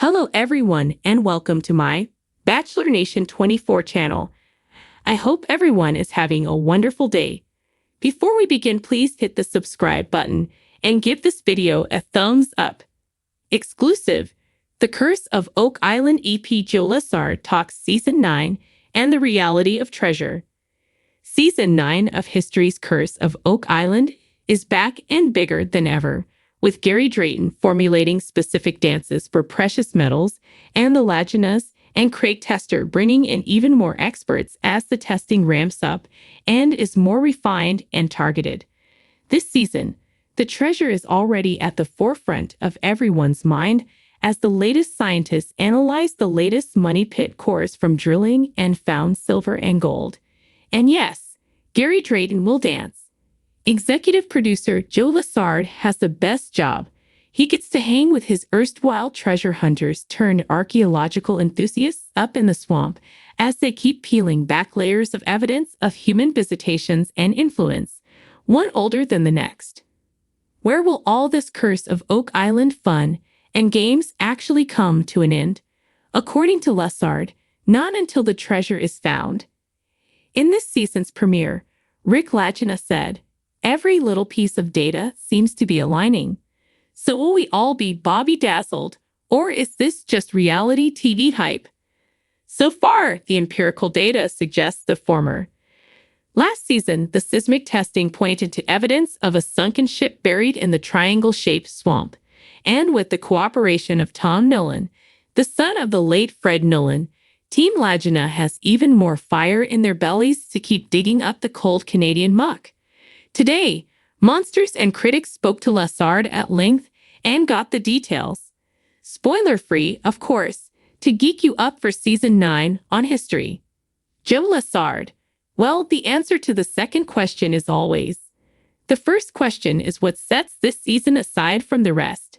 Hello everyone and welcome to my Bachelor Nation 24 channel. I hope everyone is having a wonderful day. Before we begin, please hit the subscribe button and give this video a thumbs up. Exclusive, The Curse of Oak Island EP Joe Lessard talks Season 9 and the reality of treasure. Season 9 of History's Curse of Oak Island is back and bigger than ever, with Gary Drayton formulating specific dances for precious metals, and the Laginas and Craig Tester bringing in even more experts as the testing ramps up and is more refined and targeted. This season, the treasure is already at the forefront of everyone's mind as the latest scientists analyze the latest money pit cores from drilling and found silver and gold. And yes, Gary Drayton will dance. Executive producer Joe Lessard has the best job. He gets to hang with his erstwhile treasure hunters turned archaeological enthusiasts up in the swamp as they keep peeling back layers of evidence of human visitations and influence, one older than the next. Where will all this curse of Oak Island fun and games actually come to an end? According to Lessard, not until the treasure is found. In this season's premiere, Rick Lagina said, "Every little piece of data seems to be aligning. So will we all be Bobby dazzled, or is this just reality TV hype?" So far, the empirical data suggests the former. Last season, the seismic testing pointed to evidence of a sunken ship buried in the triangle-shaped swamp. And with the cooperation of Tom Nolan, the son of the late Fred Nolan, Team Lagina has even more fire in their bellies to keep digging up the cold Canadian muck. Today, monsters and critics spoke to Lessard at length and got the details. Spoiler-free, of course, to geek you up for Season 9 on history. Joe Lessard. Well, the answer to the second question is always. The first question is what sets this season aside from the rest.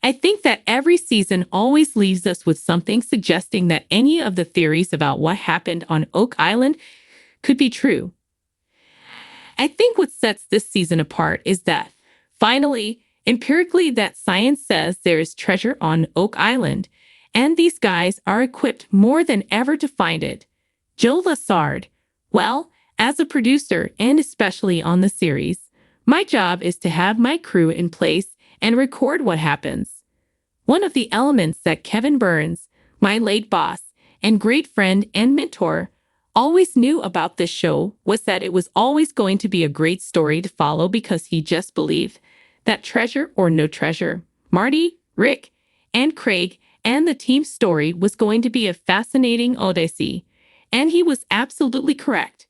I think that every season always leaves us with something suggesting that any of the theories about what happened on Oak Island could be true. I think what sets this season apart is that, finally, empirically, that science says there is treasure on Oak Island, and these guys are equipped more than ever to find it. Joe Lessard. Well, as a producer, and especially on the series, my job is to have my crew in place and record what happens. One of the elements that Kevin Burns, my late boss and great friend and mentor, always knew about this show was that it was always going to be a great story to follow because he just believed that treasure or no treasure, Marty, Rick, and Craig and the team's story was going to be a fascinating odyssey, and he was absolutely correct.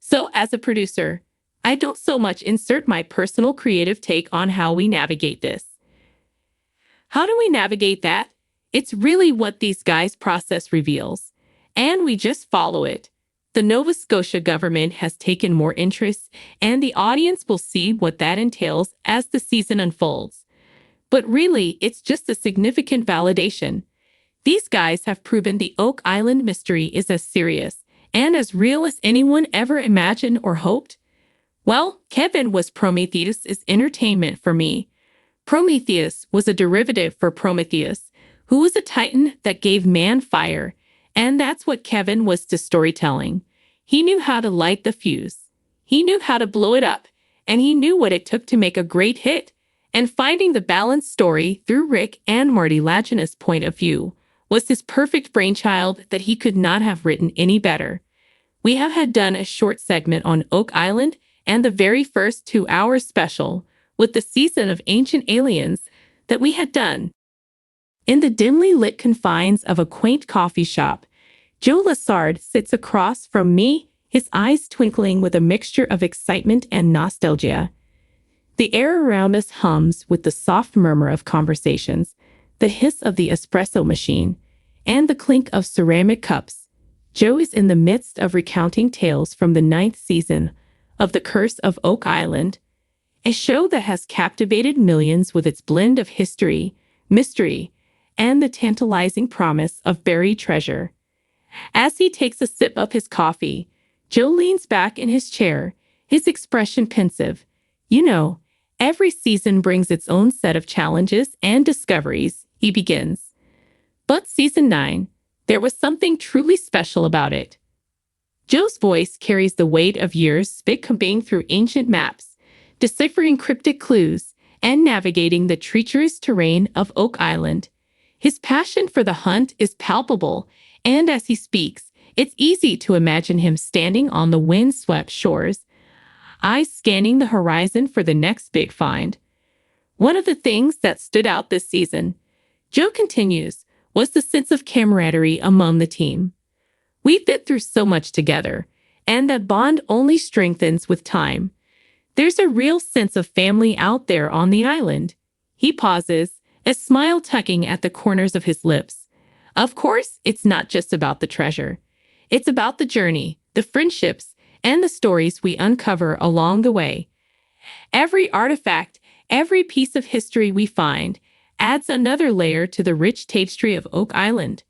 So as a producer, I don't so much insert my personal creative take on how we navigate this. How do we navigate that? It's really what these guys' process reveals. And we just follow it. The Nova Scotia government has taken more interest, and the audience will see what that entails as the season unfolds. But really, it's just a significant validation. These guys have proven the Oak Island mystery is as serious and as real as anyone ever imagined or hoped. Well, Kevin was Prometheus' entertainment for me. Prometheus was a derivative for Prometheus, who was a titan that gave man fire. And that's what Kevin was to storytelling. He knew how to light the fuse. He knew how to blow it up. And he knew what it took to make a great hit. And finding the balanced story through Rick and Marty Lagina's point of view was his perfect brainchild that he could not have written any better. We have had done a short segment on Oak Island and the very first 2-hour special with the season of Ancient Aliens that we had done. In the dimly lit confines of a quaint coffee shop, Joe Lessard sits across from me, his eyes twinkling with a mixture of excitement and nostalgia. The air around us hums with the soft murmur of conversations, the hiss of the espresso machine, and the clink of ceramic cups. Joe is in the midst of recounting tales from the 9th season of The Curse of Oak Island, a show that has captivated millions with its blend of history, mystery, and the tantalizing promise of buried treasure. As he takes a sip of his coffee, Joe leans back in his chair, his expression pensive. You know, every season brings its own set of challenges and discoveries, he begins. But season 9, there was something truly special about it. Joe's voice carries the weight of years spent combing through ancient maps, deciphering cryptic clues, and navigating the treacherous terrain of Oak Island. His passion for the hunt is palpable, and as he speaks, it's easy to imagine him standing on the wind-swept shores, eyes scanning the horizon for the next big find. One of the things that stood out this season, Joe continues, was the sense of camaraderie among the team. We've been through so much together, and that bond only strengthens with time. There's a real sense of family out there on the island. He pauses, a smile tugging at the corners of his lips. Of course, it's not just about the treasure. It's about the journey, the friendships, and the stories we uncover along the way. Every artifact, every piece of history we find, adds another layer to the rich tapestry of Oak Island.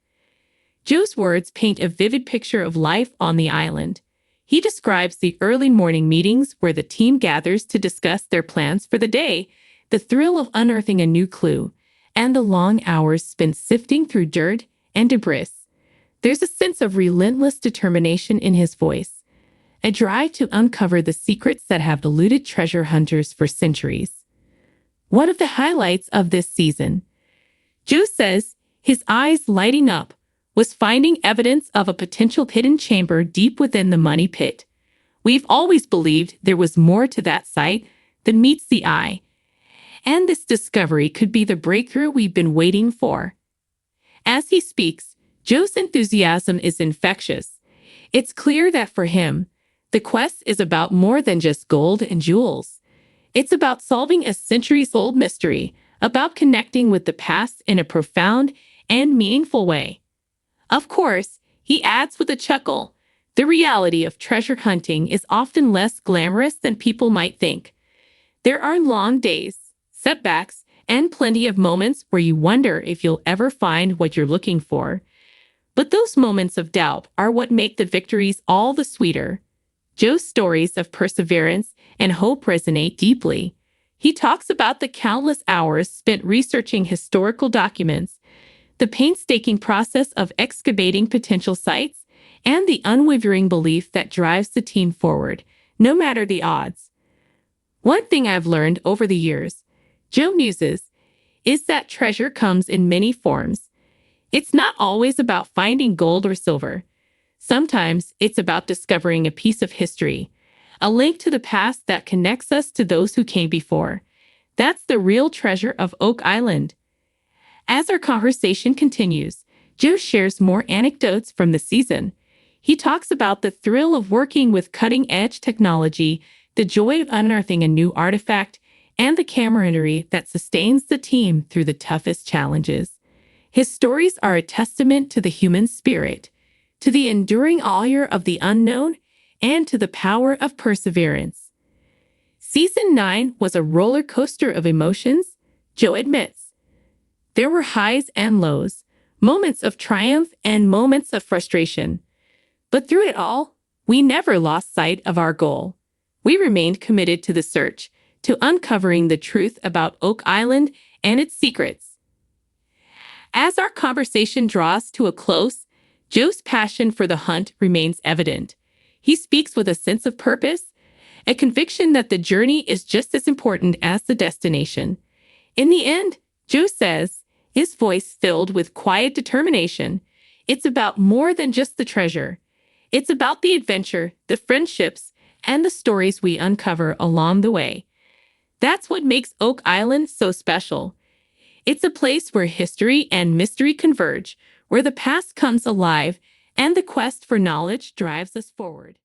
Joe's words paint a vivid picture of life on the island. He describes the early morning meetings where the team gathers to discuss their plans for the day, the thrill of unearthing a new clue, and the long hours spent sifting through dirt and debris. There's a sense of relentless determination in his voice, a drive to uncover the secrets that have eluded treasure hunters for centuries. One of the highlights of this season, Joe says, his eyes lighting up, was finding evidence of a potential hidden chamber deep within the money pit. We've always believed there was more to that site than meets the eye, and this discovery could be the breakthrough we've been waiting for. As he speaks, Joe's enthusiasm is infectious. It's clear that for him, the quest is about more than just gold and jewels. It's about solving a centuries-old mystery, about connecting with the past in a profound and meaningful way. Of course, he adds with a chuckle, the reality of treasure hunting is often less glamorous than people might think. There are long days, setbacks, and plenty of moments where you wonder if you'll ever find what you're looking for. But those moments of doubt are what make the victories all the sweeter. Joe's stories of perseverance and hope resonate deeply. He talks about the countless hours spent researching historical documents, the painstaking process of excavating potential sites, and the unwavering belief that drives the team forward, no matter the odds. One thing I've learned over the years, Joe muses, is that treasure comes in many forms. It's not always about finding gold or silver. Sometimes it's about discovering a piece of history, a link to the past that connects us to those who came before. That's the real treasure of Oak Island. As our conversation continues, Joe shares more anecdotes from the season. He talks about the thrill of working with cutting-edge technology, the joy of unearthing a new artifact, and the camaraderie that sustains the team through the toughest challenges. His stories are a testament to the human spirit, to the enduring allure of the unknown, and to the power of perseverance. Season 9 was a roller coaster of emotions, Joe admits. There were highs and lows, moments of triumph and moments of frustration. But through it all, we never lost sight of our goal. We remained committed to the search, to uncovering the truth about Oak Island and its secrets. As our conversation draws to a close, Joe's passion for the hunt remains evident. He speaks with a sense of purpose, a conviction that the journey is just as important as the destination. In the end, Joe says, his voice filled with quiet determination, it's about more than just the treasure. It's about the adventure, the friendships, and the stories we uncover along the way. That's what makes Oak Island so special. It's a place where history and mystery converge, where the past comes alive and the quest for knowledge drives us forward.